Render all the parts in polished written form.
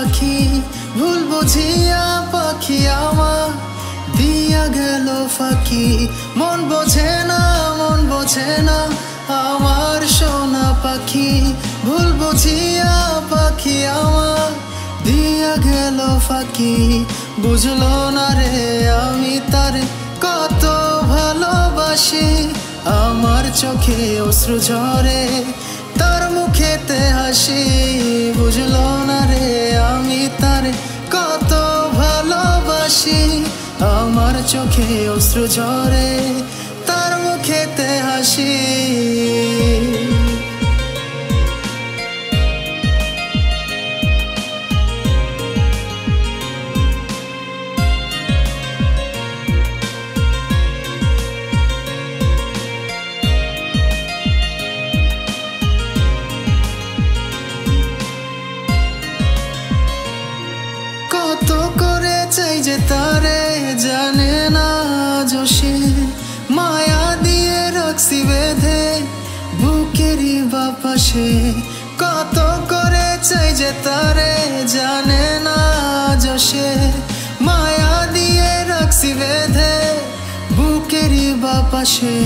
পাখি ভুল বুঝিয়া পাখি আমার দিয়া গেল ফাঁকি মন বোঝে না আমার সোনা পাখি ভুল বুঝিয়া পাখি আমার দিয়া গেল ফাঁকি বুঝলো না রে আমি তার কত ভালোবাসি আমার চোখে অশ্রু ঝরে তার মুখেতে হাসি বুঝলো না রে আমি তার কত ভালোবাসি আমার চোখে অশ্রু ঝরে তার মুখেতে হাসি কত করে চাই যে তারে জানে না জোশে মায়া দিয়ে রাখছি বেঁধে বুকেরই বাপাশে কত করে চাই যে তারে জানে না জোশে মায়া দিয়ে রাখছি বেঁধে বুকেরই বাপাশে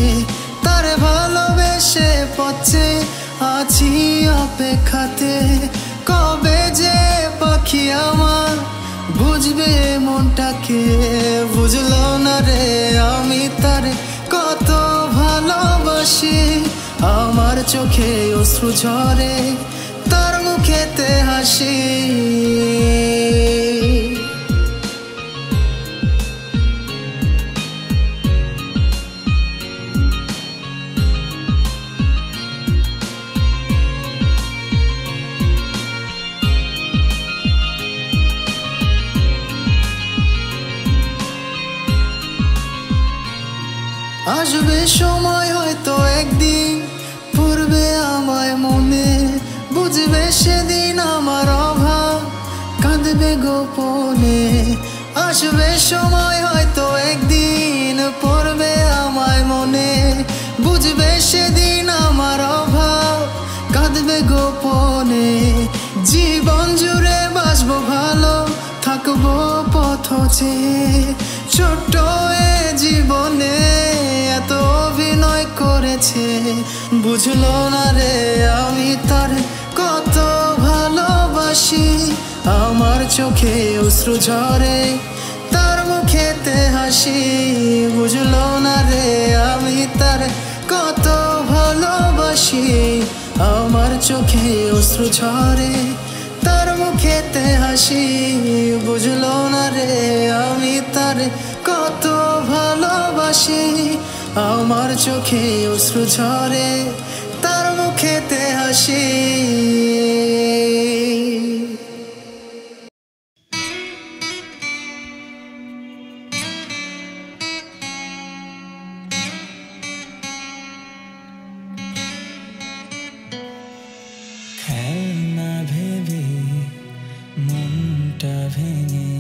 তারে ভালোবেসে পথে আছি অপেক্ষাতে কবে যে পাখি আমার বুঝবে মনটাকে বুঝলো না রে আমি তার কত ভালোবাসি আমার চোখে অশ্রু ঝরে তার মুখেতে হাসি আসবে সময় হয়তো একদিন পড়বে আমায় মনে বুঝবে সেদিন আমার অভাব কাঁদবে গোপনে আসবে সময় হয়তো একদিন পড়বে আমায় মনে বুঝবে সেদিন আমার অভাব কাঁদবে গোপনে জীবন জুড়ে বাসবো ভালো থাকবো পথ চেয়ে ছোট্ট এ জীবনে এত অভিনয় করেছে বুঝলো না রে আমি তার কত ভালোবাসি আমার চোখে অশ্রু ঝরে তার মুখেতে হাসি বুঝলো না রে আমি তার কত ভালোবাসি আমার চোখে অশ্রু ঝরে তার মুখেতে হাসি বুঝলো না রে আমি তার কত ভালোবাসি আমার চোখে অশ্রু ঝরে তার মুখেতে হাসি খেলনা ভেবে মনটা ভেঙে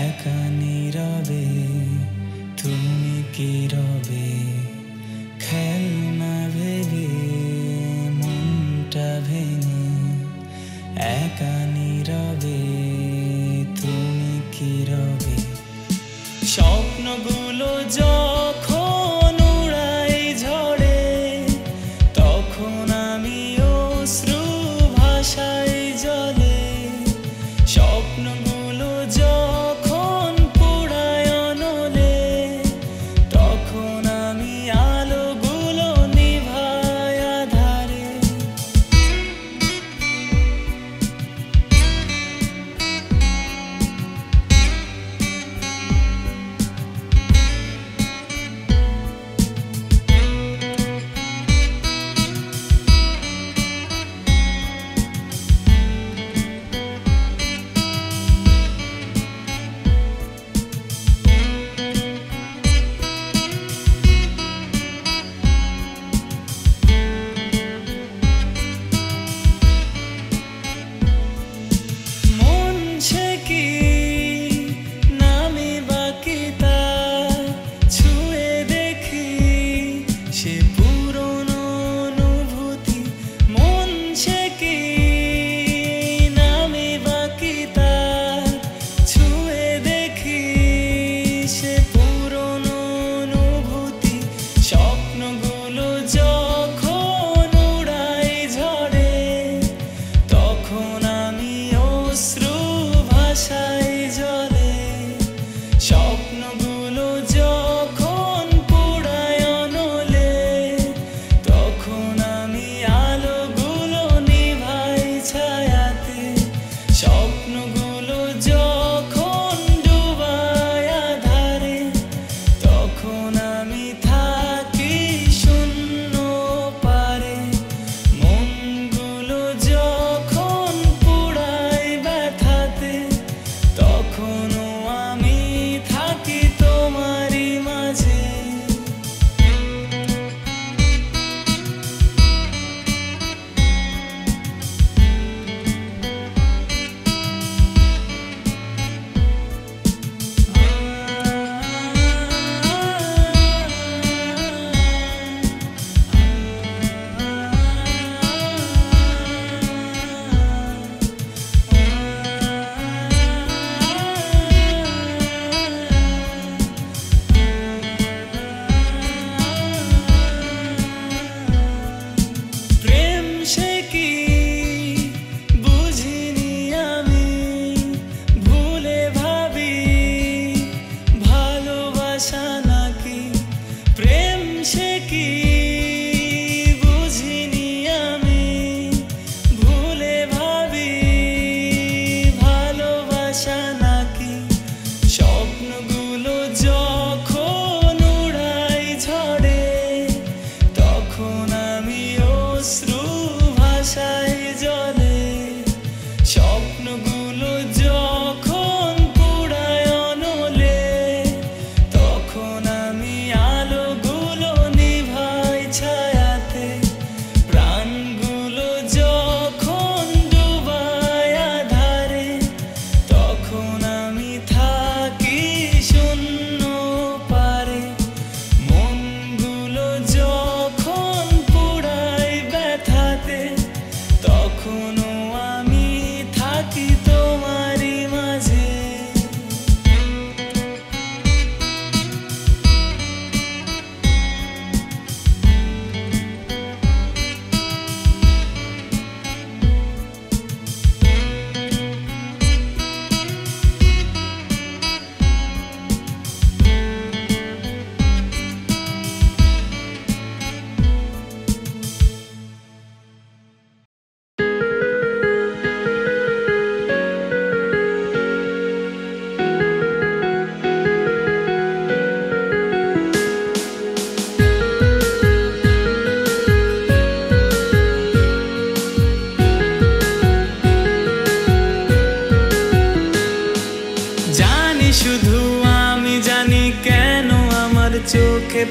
একা নীরবে তুমি কি রবে খেলনা ভেবে মনটা ভেঙে একা নীরবে তুমি কি রবে স্বপ্নগুলো যখন উড়াই ঝড়ে তখন আমি অশ্রু ভাষায় জলে স্বপ্নগুলো যখন পোড়ায় অনলে তখন আমি আলোগুলো নিভাই আধারে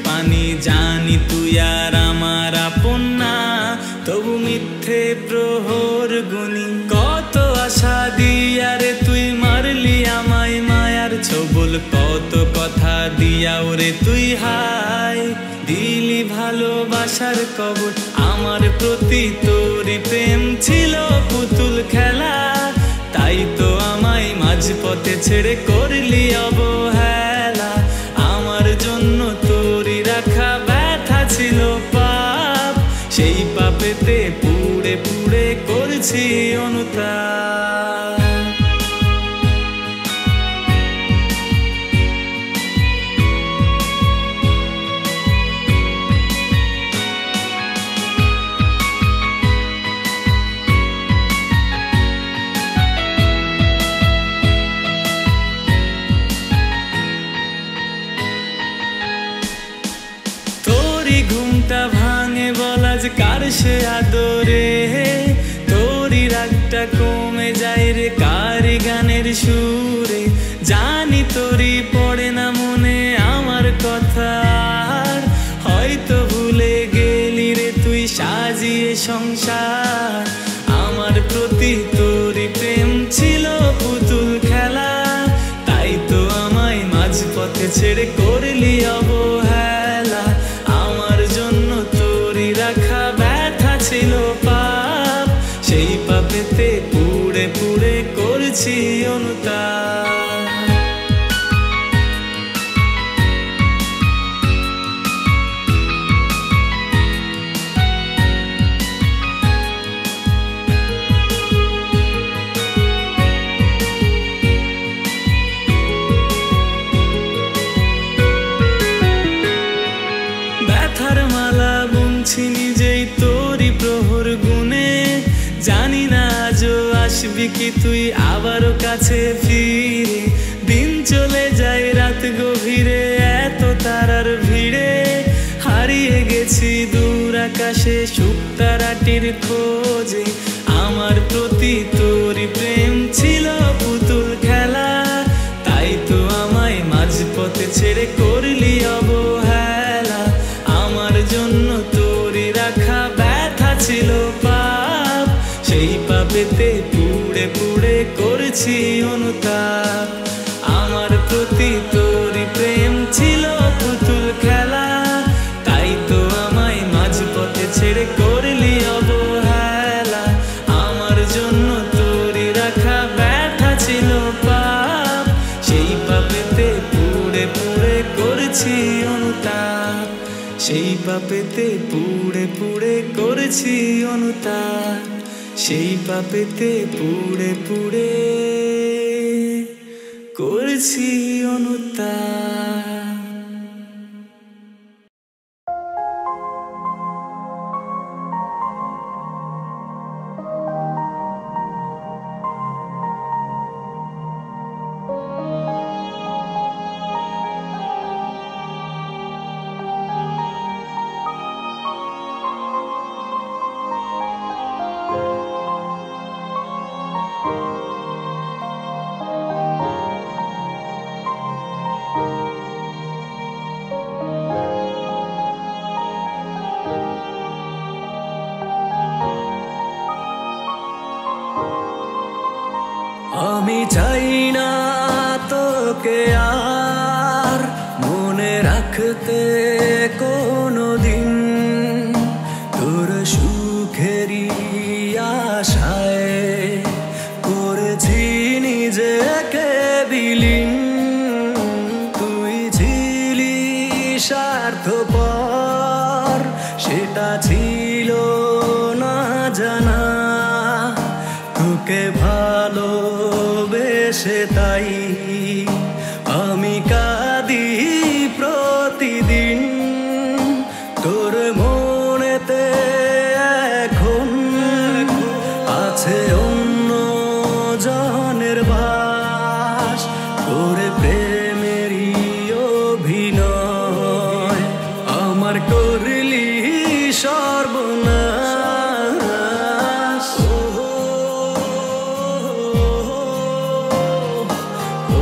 পানি জানি তুই আর আমার আপন না, তবু মিথ্যে প্রহর গুনি। কত আশা দিয়া রে তুই মারলি আমায় মায়ার ছবল, কত কথা দিয়া ওরে তুই হায় দিলি ভালোবাসার কবর। আমার প্রতি তোরই প্রেম ছিল পুতুল খেলা, তাই তো আমায় মাঝপথে ছেড়ে করলি অবহেলা। আমার জন্য তোরই রাখা ব্যথা ছিল পাপ, সেই পাপেতে পুড়ে পুড়ে করছি অনুতাপ। ঘুমটা ভাঙে বলা যে কার সে আদরে, তোরই রাগটা কমে যায় রে কার গানের সুরে। জানি তোরই পড়ে না মনে আমার কথা, হয়তো ভুলে গেলি রে তুই সাজিয়ে সংসার। আমার প্রতি তোরই প্রেম ছিল পুতুল খেলা, তাই তো আমায় মাঝপথে ছেড়ে করলি অবহেলা। আমার জন্য তোরই রাখা ব্যথা ছিল পাপ, সেই পাপেতে পুড়ে পুড়ে করছি অনুতাপ। ব্যথার মালা বুনছি নিজেই তোরই প্রহর গুনে, জানি না আজও আসবি কি তুই আবারও কাছে ফিরে। দিন চলে যায় রাত গভীরে এত তারার ভিড়ে, হারিয়ে গেছি দূর আকাশে শুকতারাটির খোঁজে। আমার প্রতি তোরই প্রেম ছিল পুতুল খেলা, তাই তো আমায় মাঝপথে ছেড়ে করলি অবহেলা। আমার জন্য তোরই রাখা ব্যথা ছিল পাপ, সেই পাপেতে পুড়ে পুড়ে করছি অনুতাপ। আমার প্রতি তোরই প্রেম ছিল পুতুল খেলা, তাই তো আমায় মাঝপথে ছেড়ে করলি অবহেলা। আমার জন্য তোরই রাখা ব্যথা ছিল পাপ, সেই পাপেতে পুড়ে পুড়ে করছি অনুতাপ। সেই পাপেতে পুড়ে পুড়ে করছি অনুতাপ, সেই পাপেতে পুড়ে পুড়ে করছি অনুতাপ। আমি চাই না তোকে আর মনে রাখতে কোনোদিন, তোর সুখেরই আশায় করেছি নিজেকে বিলীন। তুই ছিলি স্বার্থপর, সেটা ছিল না জানা। তোকে ভালোবেসে তাই আমি কাঁদি প্রতিদিন। তোর মনেতে এখন আছে অন্য জনের বাস, তোর প্রেমেরই অভিনয় আমার করলি সর্বনাশ। ও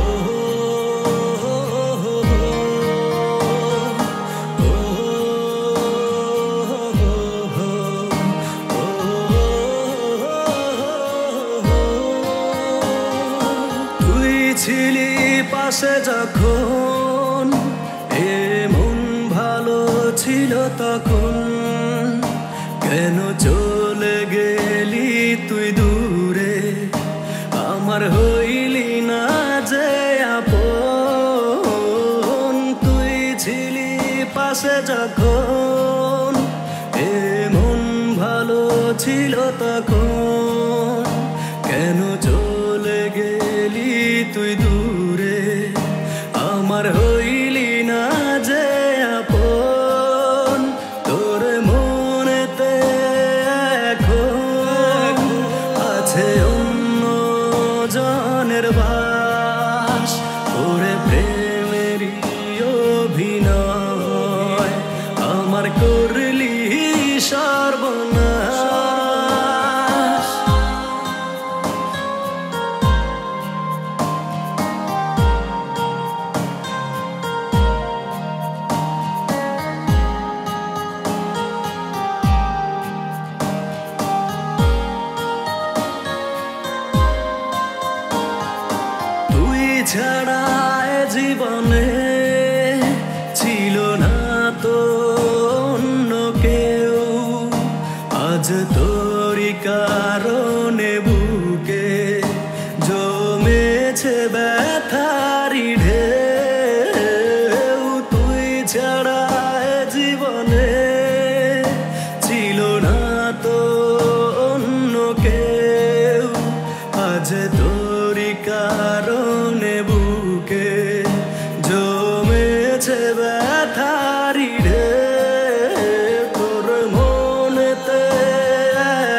ছিলি পাশে যখন এমন ভালো ছিল তখন কেন চলে গেলি তুই দূরে আমার হইলি না যে আপন তুই ছিলি পাশে যখন এমন ভালো ছিল তখন কেন চলে গেলি তুই দূরে আমার হইলি না যে আপন তোর মনেতে এখন আছে অন্য জনের বাস ওরে প্রেমেরই অভিনয় আমার করলি সর্বনাশ ছাড়া জীবনে ছিল না তো অন্য কেউ আজ তোরই কারণে বুকে জমেছে ব্যথারি ঢেউ তুই ছাড়া জীবনে ছিল না তো অন্য কেউ আজ তোরই কারণে বুকে জমেছে ব্যথারি ঢেউ তোর মনেতে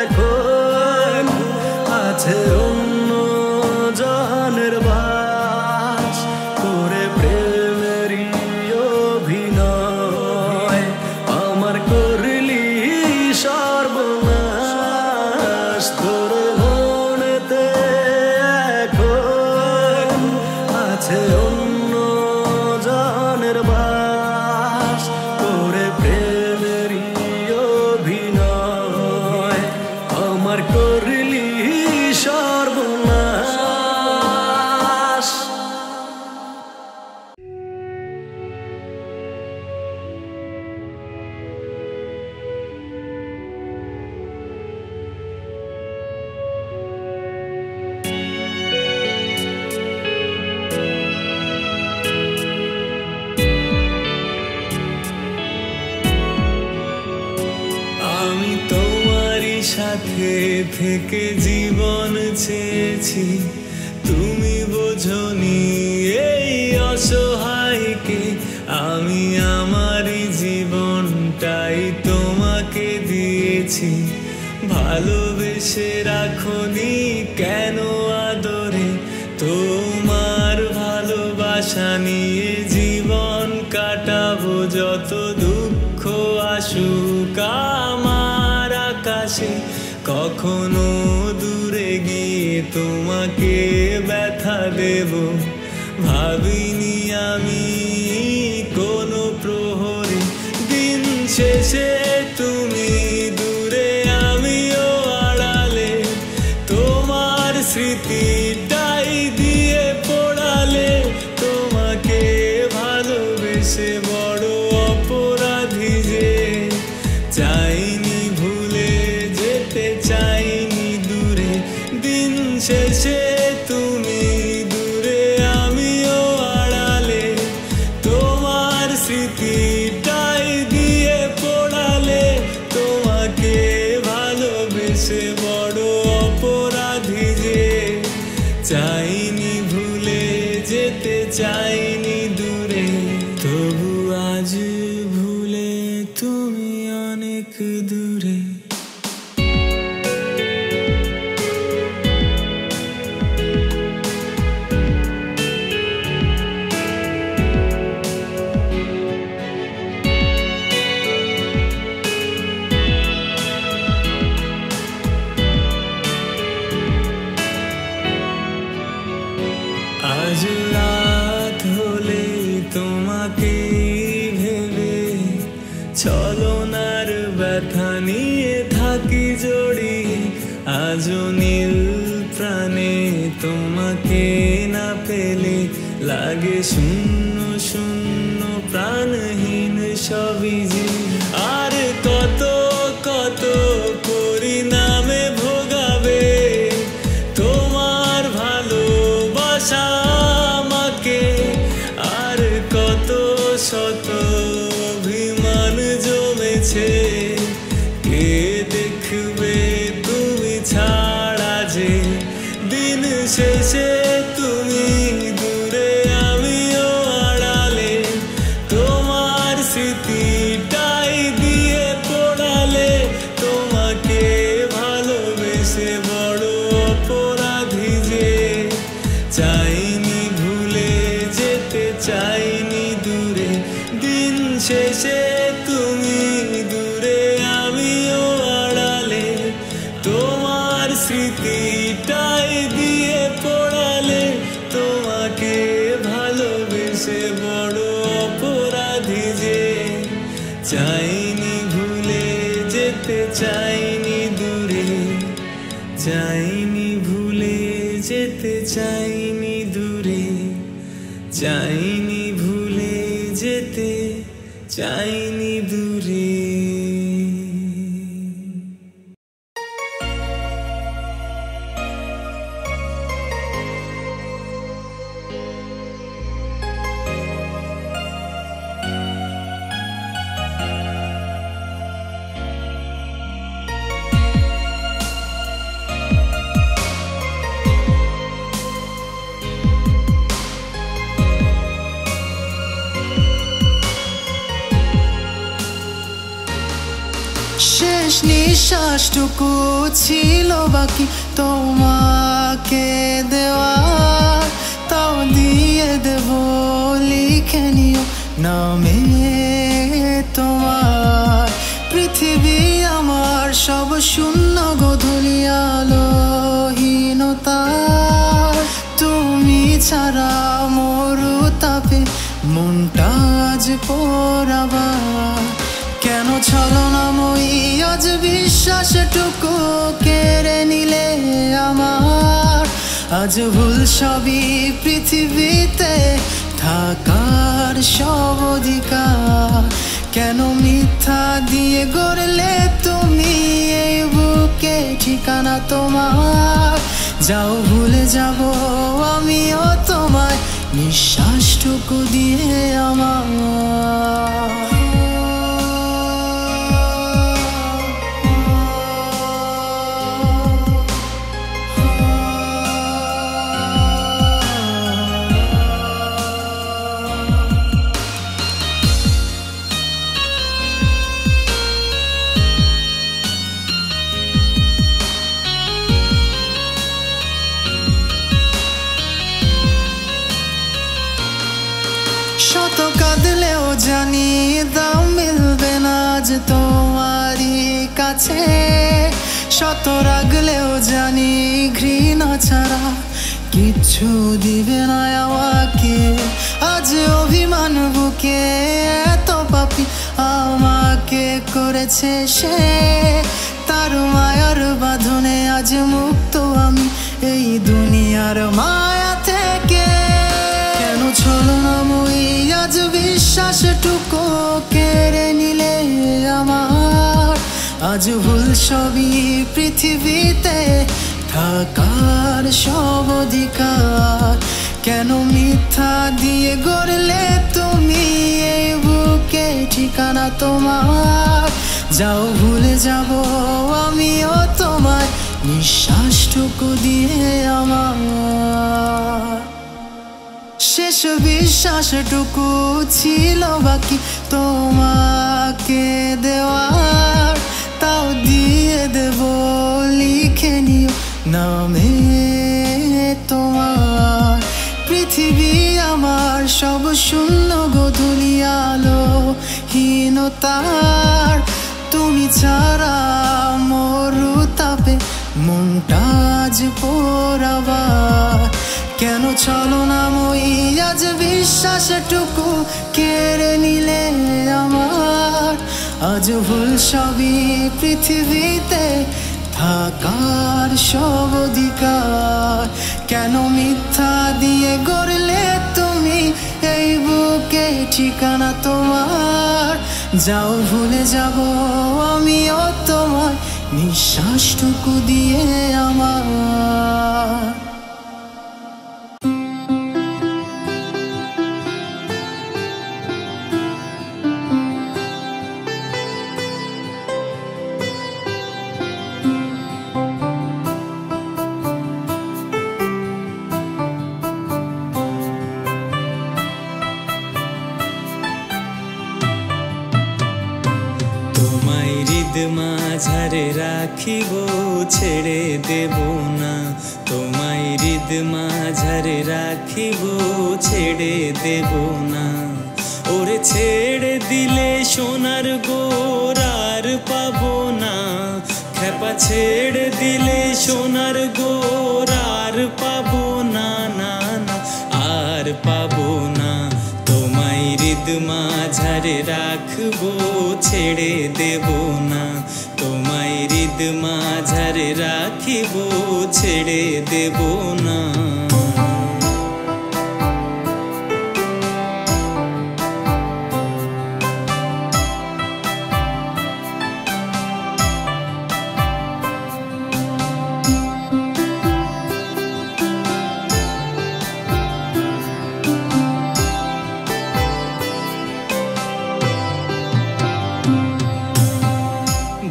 এখন আছে অন্য জনের বাস করে প্রেমেরই অভিনয় আমার করলি সর্বনাশ তোর মনেতে এখন আছে অন্য জনের বাস করে প্রেমেরই অভিনয় আমার করলি সর্বনাশ আমি তোমারই সাথে থেকে জীবন চেয়েছি তুমি বোঝনি এই অসহায়কে আমি আমারই জীবনটাই তোমাকে দিয়েছি ভালোবেসে রাখনি কেন আদরে তোমার ভালোবাসা নিয়ে জীবন কাটাবো যত দুঃখ আসুক আমার আকাশে কখনো দূরে গিয়ে তোমাকে ব্যথা দেব ভাবিনি আমি কোনো প্রহরে দিন শেষে তুমি দূরে আমিও আড়ালে তোমার স্মৃতিটাই দিয়ে পড়ালে তোমাকে ভালোবেসে বড় অপরাধী যে চাইনি ভুলে যেতে চাইনি দূরে দিন শেষে তুমি দূরে আমিও আড়ালে তোমার স্মৃতিটাই দিয়ে পড়ালে তোমাকে ভালোবেসে বড় অপরাধী যে চাইনি ভুলে যেতে চাইনি দূরে তবু আজ ভুলে তুমি অনেক দূরে আজ রাত হলে তোমাকে ভেবে ছলনার ব্যথা নিয়ে থাকি জড়িয়ে আজও নীল প্রাণে তোমাকে না পেলে লাগে শূন্য শূন্য প্রাণহীন সবই যে আর কত কত পরিণামে ভোগাবে তোমার ভালোবাসা আমাকে আর কত শত অভিমান জমেছে কে দেখবে তুমি ছাড়া যে দিন শেষে তুমি দূরে আমিও আড়ালে তোমার স্মৃতিটাই দিয়ে পড়ালে তোমাকে ভালোবেসে বড় অপরাধী যে চাইনি ভুলে যেতে চাইনি দূরে দিন শেষে তুমি দূরে আমিও আড়ালে তোমার স্মৃতিটাই দিয়ে পড়ালে তোমাকে ভালোবেসে বড় অপরাধী যে চাইনি ভুলে যেতে চাইনি দূরে চাইনি ভুলে যেতে চাইনি দূরে চাইনি ভুলে যেতে চাইনি দূরে শেষ নিঃশ্বাসটুকু ছিল বাকি তোমাকে দেওয়া তাও দিয়ে দেব লিখে নিও নামে তোমার পৃথিবী আমার সব শূন্য গোধূলি আলোহীনতা তুমি ছাড়া মরু তাপে মনটা আজ পোড়াবা কেন ছলনাময়ী আজ বিশ্বাসটুকু কেড়ে নিলে আমার আজ ভুল সবই পৃথিবীতে থাকার সব অধিকার কেন মিথ্যা দিয়ে গড়লে তুমি এই বুকে ঠিকানা তোমার যাও ভুলে যাব আমিও তোমায় নিঃশ্বাসটুকু দিয়ে আমার শত কাঁদলেও জানি দাম মিলবে না আজ তোমারই কাছে শত রাগলেও জানি ঘৃণা ছাড়া কিচ্ছু দিবে না আমাকে আজ অভিমান বুকে এত পাপী আমাকে করেছে সে তার মায়ার বাঁধনে আজ মুক্ত আমি এই দুনিয়ার মায়া থেকে কেন ছলনাময়ী আজ বিশ্বাসটুকু কেড়ে নিলে আমার আজ ভুল সবই পৃথিবীতে থাকার সব অধিকার কেন মিথ্যা দিয়ে গড়লে তুমি এই বুকে ঠিকানা তোমার যাও ভুলে যাব আমিও তোমার নিঃশ্বাসটুকু দিয়ে আমার শেষ বিশ্বাসটুকু ছিল বাকি তোমাকে দেওয়ার তাও দিয়ে দেব লিখে নিও নামে তোমার পৃথিবী আমার সব শূন্য গোধূলি আলোহীনতার তুমি ছাড়া মরু তাপে মনটা আজ পোড়াবার কেন ছলনাময়ী আজ বিশ্বাসটুকু কেড়ে নিলে আমার আজ ভুল সবই পৃথিবীতে থাকার সব অধিকার কেন মিথ্যা দিয়ে গড়লে তুমি এই বুকে ঠিকানা তোমার। যাও ভুলে যাব আমিও তোমায় নিঃশ্বাসটুকু দিয়ে আমার। তোমায় হৃদ মাঝারে রাখিব ছেড়ে দেব না, তোমায় হৃদ মাঝারে রাখিব ছেড়ে দেব না। ওরে ছেড়ে দিলে সোনার গোরার পাবো না, খেপা ছেড়ে দিলে সোনার গোরার পাবো না, না না আর পাবো না। তোমায় হৃদ মাঝারে রাখবো ছেড়ে দেব না, তোমায় হৃদ মাঝারে রাখিব ছেড়ে দেব না।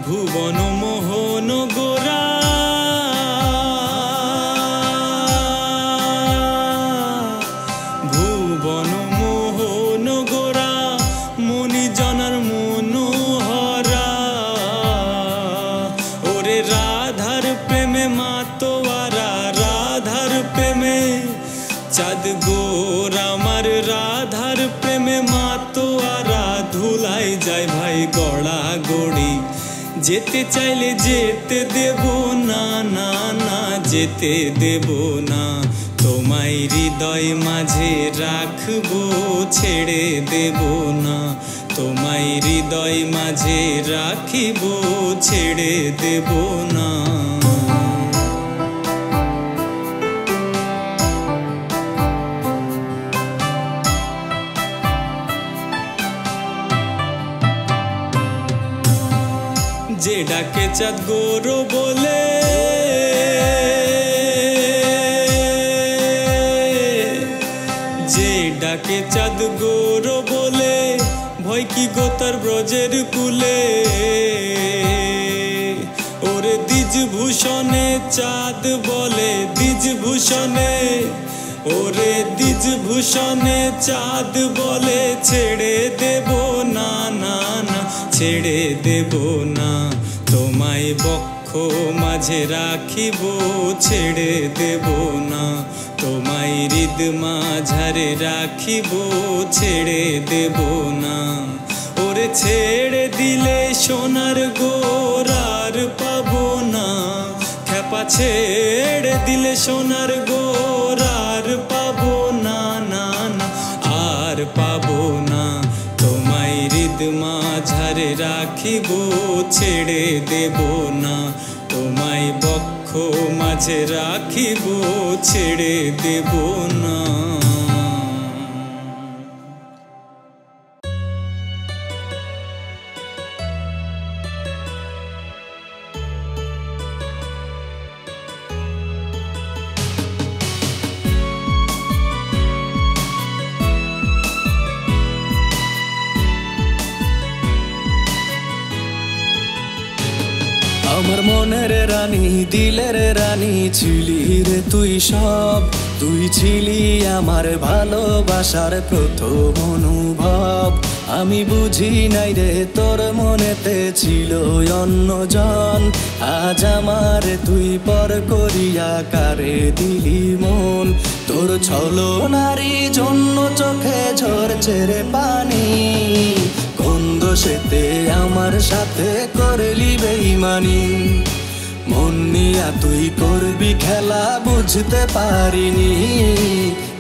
ভুবন মোহন গোরা ভুবন মোহন গোরা মনি জনার মনোহরা। ওরে রাধার প্রেমে মাতোয়ারা, রাধার প্রেমে চাঁদ গোরা আমার, রাধার প্রেমে মাতোয়ারা। ধুলাই যায় ভাই গড়া গড়ি, যেতে চাইলে যেতে দেব না, না না যেতে দেব না। তোমায় হৃদয় মাঝে রাখবো ছেড়ে দেব না, তোমায় হৃদয় মাঝে রাখিব ছেড়ে দেব না। যে ডাকে চাঁদ গৌর বলে, যে ডাকে চাঁদ গৌর বলে, ভয় কি গো তার ব্রজের কুলে। ওরে দ্বিজ ভূষণে চাঁদ বলে, দ্বিজ ভূষণে, ওরে দ্বিজ ভূষণে চাঁদ বলে, ছেড়ে দেব না, না না ছেড়ে দেব না। তোমায় বক্ষ মাঝে রাখিব ছেড়ে দেব না, তোমায় হৃদ মাঝারে রাখিব ছেড়ে দেব না। ওরে ছেড়ে দিলে সোনার গোরার পাবো না, খেপা ছেড়ে দিলে সোনার গোরার পাবো না, না না আর পাবো না। তোমায় হৃদ মাঝারে রাখিব ছেড়ে দেব না, তোমায় বক্ষ মাঝে রাখিব ছেড়ে দেব না। আমার মনের রানী, দিলের রানী ছিলি রে তুই সব। তুই ছিলি আমার ভালোবাসার প্রথম অনুভব। আমি বুঝি নাই রে তোর মনেতে ছিল অন্যজন। আজ আমার তুই পর করিয়া কারে দিলি মন। তোর ছলনারই জন্য চোখে ঝরছে রে পানি। কোন দোষেতে আমার সাথে করলি বেইমানি। মন নিয়া তুই করবি খেলা বুঝতে পারিনি।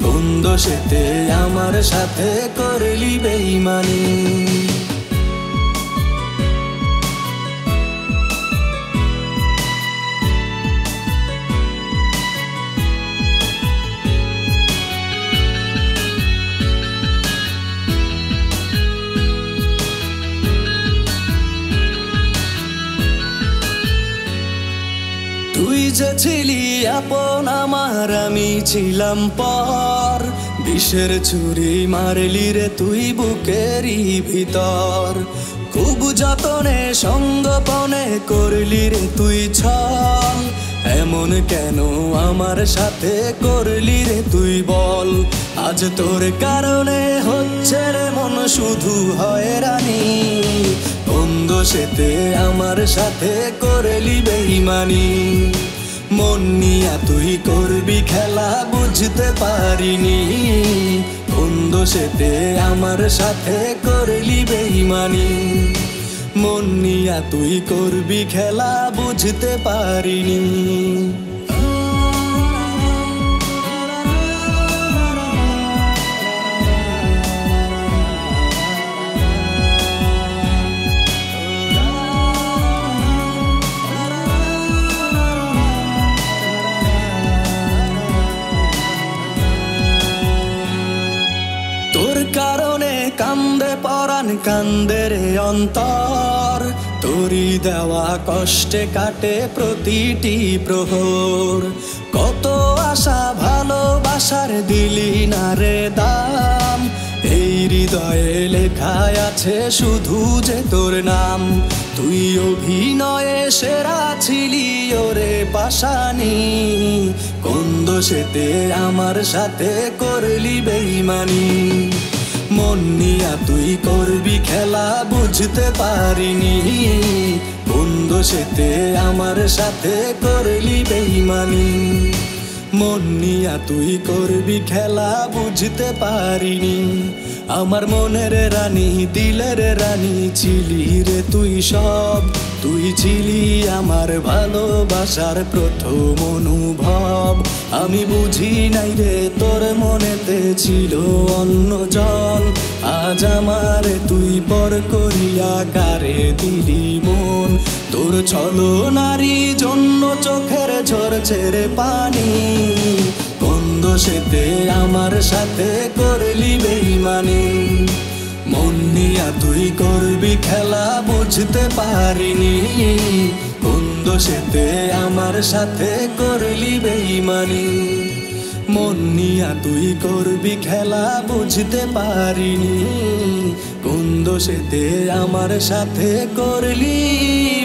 কোন দোষেতে আমার সাথে করলি বেইমানি। বুঝেছিলি আপন আমার, আমি ছিলাম পর। বিষের ছুরি মারলি রে তুই বুকেরই ভিতর। খুব যতনে সঙ্গোপনে করলি রে তুই ছল। এমন কেন আমার সাথে করলি রে তুই বল। আজ তোর কারণে হচ্ছে রে মন শুধু হয়রানি। কোন দোষেতে আমার সাথে করলি বেঈমানি। মন নিয়া তুই করবি খেলা বুঝতে পারিনি। কোন দোষেতে আমার সাথে করলি বেঈমানি। মন নিয়া তুই করবি খেলা বুঝতে পারিনি। তোর কারণে কান্দে পরাণ কান্দে রে অন্তর। তোরি দেওয়া কষ্টে কাটে প্রতিটি প্রহর। কত আশা ভালোবাসার দিলি না রে দাম। এই হৃদয়ে লেখায় আছে শুধু যে তোর নাম। তুই অভিনয়ে সেরা ছিলি ওরে পাশানি। কোন দোষেতে আমার সাথে করলি বেঈমানি। মন নিয়া তুই করবি খেলা বুঝতে পারিনি। কোন দোষেতে আমার সাথে করলি বেঈমানি। মন নিয়া তুই করবি খেলা বুঝতে পারিনি। আমার মনের রানী দিলের রানী ছিলি রে তুই সব। তুই ছিলি আমার ভালোবাসার প্রথম অনুভব। আমি বুঝি নাই রে তোর মনেতে ছিল অন্য জন। আজ আমার তুই পর করিয়া কারে দিলি মন। তোর ছলো নারী জন্য চোখের ঝরছে রে পানি। কোন দোষেতে আমার সাথে করলি বেঈমানি। মন নিয়া তুই করবি খেলা বুঝতে পারিনি। কোন দোষেতে আমার সাথে করলি বেঈমানি। মন নিয়া তুই করবি খেলা বুঝতে পারিনি। কোন দোষেতে আমার সাথে করলি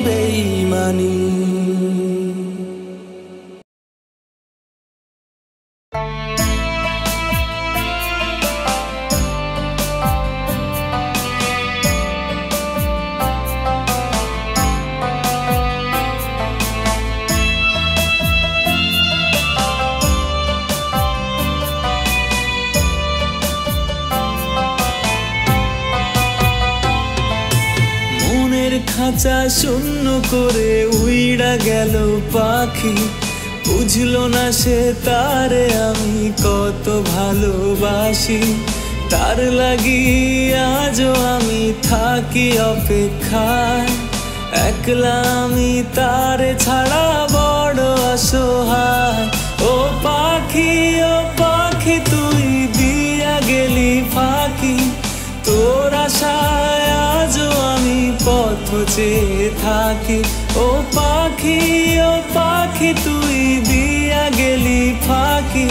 বেঈমানি। খাঁচা শূন্য করে উইড়া গেল পাখি। বুঝলো না সে তারে আমি কত ভালোবাসি। তার লাগি আজও আমি থাকি অপেক্ষায়। একলা আমি তারে ছাড়া বড় অসহায়। ও পাখি তুই দিয়া গেলি ফাঁকি। তোর আশায় আজও আমি পথ চেয়ে থাকি। ও পাখি তুই দিয়া গেলি ফাঁকি।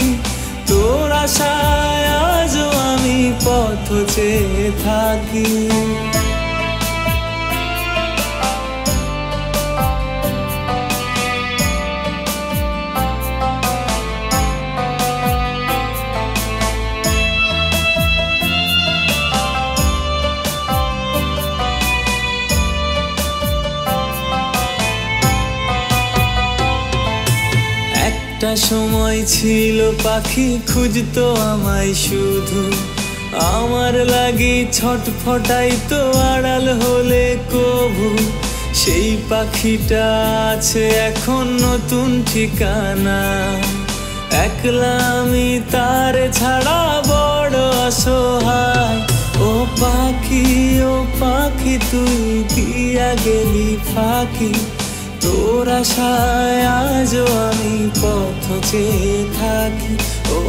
তোর আশায় আজও আমি পথ চেয়ে থাকি। একটা সময় ছিল পাখি খুঁজতো আমায় শুধু। আমার লাগি ছটফটাইতো আড়াল হলে কবু। সেই পাখিটা আছে এখন নতুন ঠিকানা। একলা আমি তারে ছাড়া বড় অসহায়। ও পাখি তুই দিয়া গেলি ফাঁকি। তোর আশায় আজও আমি পথ চেয়ে থাকি। ও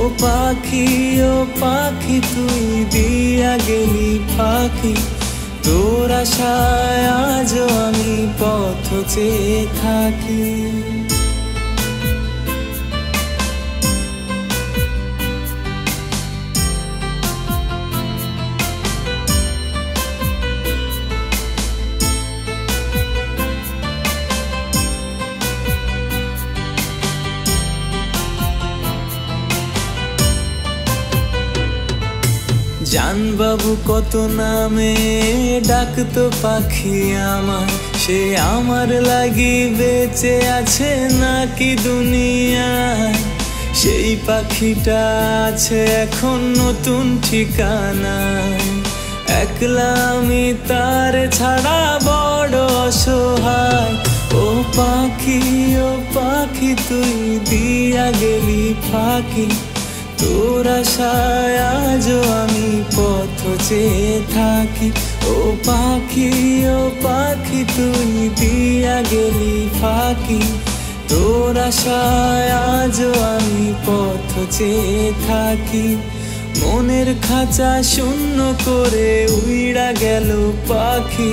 পাখি তুই দিয়া গেলি ফাঁকি। তোর আশায় আজও আমি পথ চেয়ে থাকি। জানবাবু কত নামে ডাকতো পাখি আমার, সে আমার লাগি বেঁচে আছে নাকি দুনিয়ায়? সেই পাখিটা আছে এখন নতুন ঠিকানায়। একলা আমি তার ছাড়া বড় অসহায়। ও পাখি তুই দিয়া গেলি ফাঁকি, তোর আশায় আজও আমি পথ চেয়ে থাকি। ও পাখি তুই দিয়া গেলি ফাঁকি, তোর আশায় আজও আমি পথ চেয়ে থাকি। মনের খাঁচা শূন্য করে উইড়া গেল পাখি,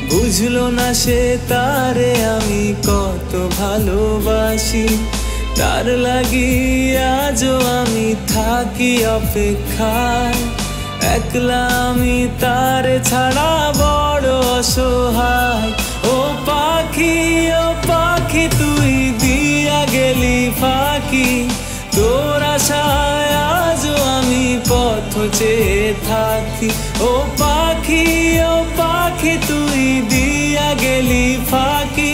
বুঝলো না সে তারে আমি কত ভালোবাসি। তার লাগি আজও আমি থাকি অপেক্ষায়, একলা আমি তার ছাড়া বড় অসহায়। ও পাখি তুই দিয়া গেলি ফাঁকি, তোর আশায় আজও আমি পথ চেয়ে থাকি। ও পাখি তুই দিয়া গেলি ফাঁকি,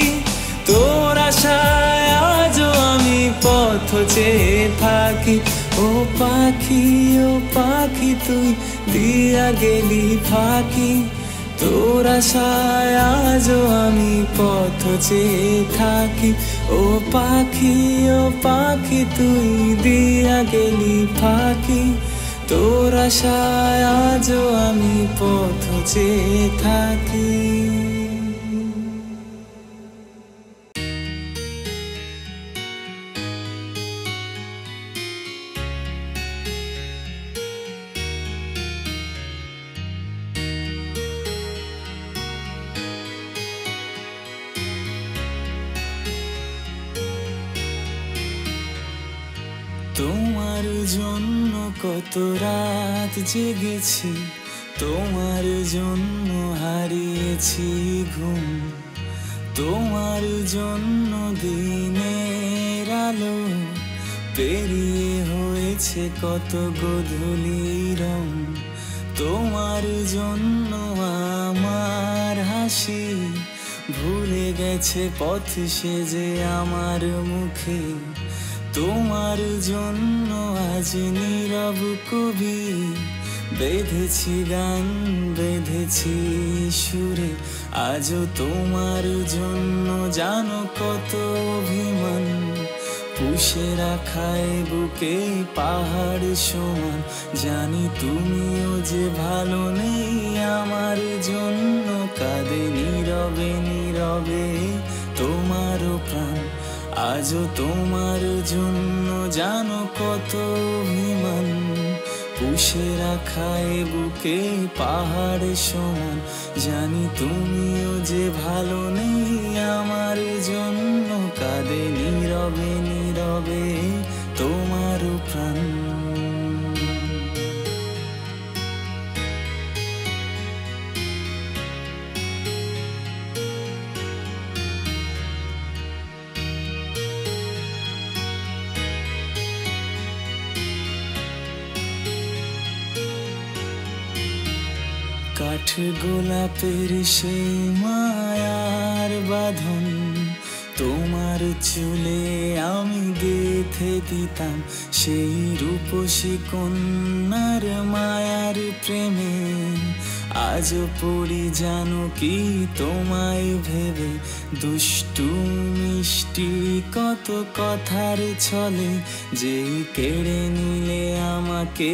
তোর আশায় আজও আমি পথ চেয়ে থাকি। ও পাখি তুই দিয়া গেলি ফাঁকি, তোর আশায় আজও আমি পথ চেয়ে থাকি। ও পাখি তুই দিয়া গেলি ফাঁকি, তোর আশায় আজও আমি পথ চেয়ে থাকি। তোমার জন্য কত রাত জেগেছি, তোমার জন্য হারিয়েছি ঘুম, তোমার জন্য দিনের আলো পেরিয়ে হয়েছে কত গোধূলি রং। তোমার জন্য আমার হাসি ভুলে গেছে পথ সেজে আমার মুখে। তোমার জন্য আজ নীরব কবি বেঁধেছি গান, বেঁধেছি সুরে। আজও তোমার জন্য জানো কত অভিমান, পুষে রাখায় বুকে পাহাড় সমান। জানি তুমিও যে ভালো নেই আমার জন্য, কাঁদে নীরবে নীরবে তোমারও প্রাণ। আজও তোমার জন্য জানো কত অভিমান, পুষে রাখায় বুকে পাহাড় সমান। জানি তুমিও যে ভালো নেই আমার জন্য, কাঁদে নীরবে নীরবে তোমারও প্রাণ। কাঠ গোলাপের সেই মায়ার বাঁধন, তোমার চুলে আমি গেঁথে দিতাম সেই রূপসী কন্যার মায়ার প্রেমে। আজও পড়ি জানো কি তোমায় ভেবে, দুষ্টু মিষ্টি কত কথার ছলে। যেই কেড়ে নিলে আমাকে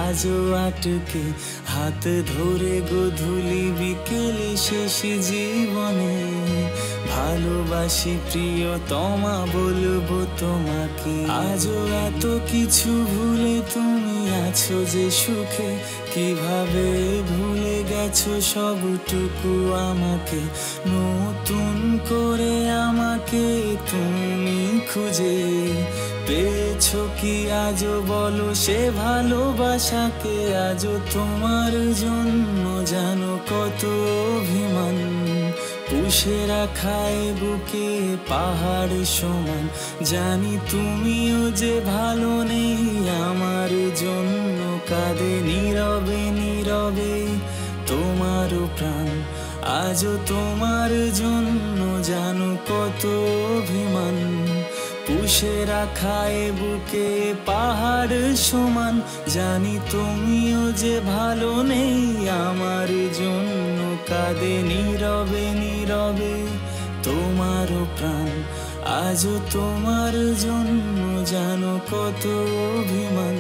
আজও আটকে, হাত ধরে গোধূলি বিকেলে শেষ জীবনে। ভালোবাসি প্রিয়তমা বলবো তোমাকে, আজও এত কিছু ভুলে তুমি আছো যে সুখে। কিভাবে ভুলে গেছো সবটুকু আমাকে, নতুন করে আমাকে তুমি খুঁজে পেয়েছো কি আজও বলো সে ভালোবাসাকে। আজও তোমার জন্য জানো কত অভিমান, পুষে রাখায় বুকে পাহাড় সমান। জানি তুমিও যে ভালো নেই আমার জন্য, কাঁদে নীরবে তোমারও প্রাণ। আজও তোমার জন্য জানো কত অভিমান, পুষে রাখা এ বুকে পাহাড় সমান। জানি তুমিও যে ভালো নেই, আমার জন্য কাঁদে নীরবে নীরবে তোমারও প্রাণ। আজও তোমার জন্য জানো কত অভিমান,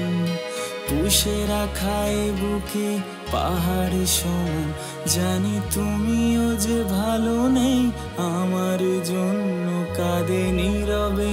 পুষে রাখা এ বুকে পাহাড় সমান। জানি তুমিও যে ভালো নেই, আমার জন্য কাঁদে নীরবে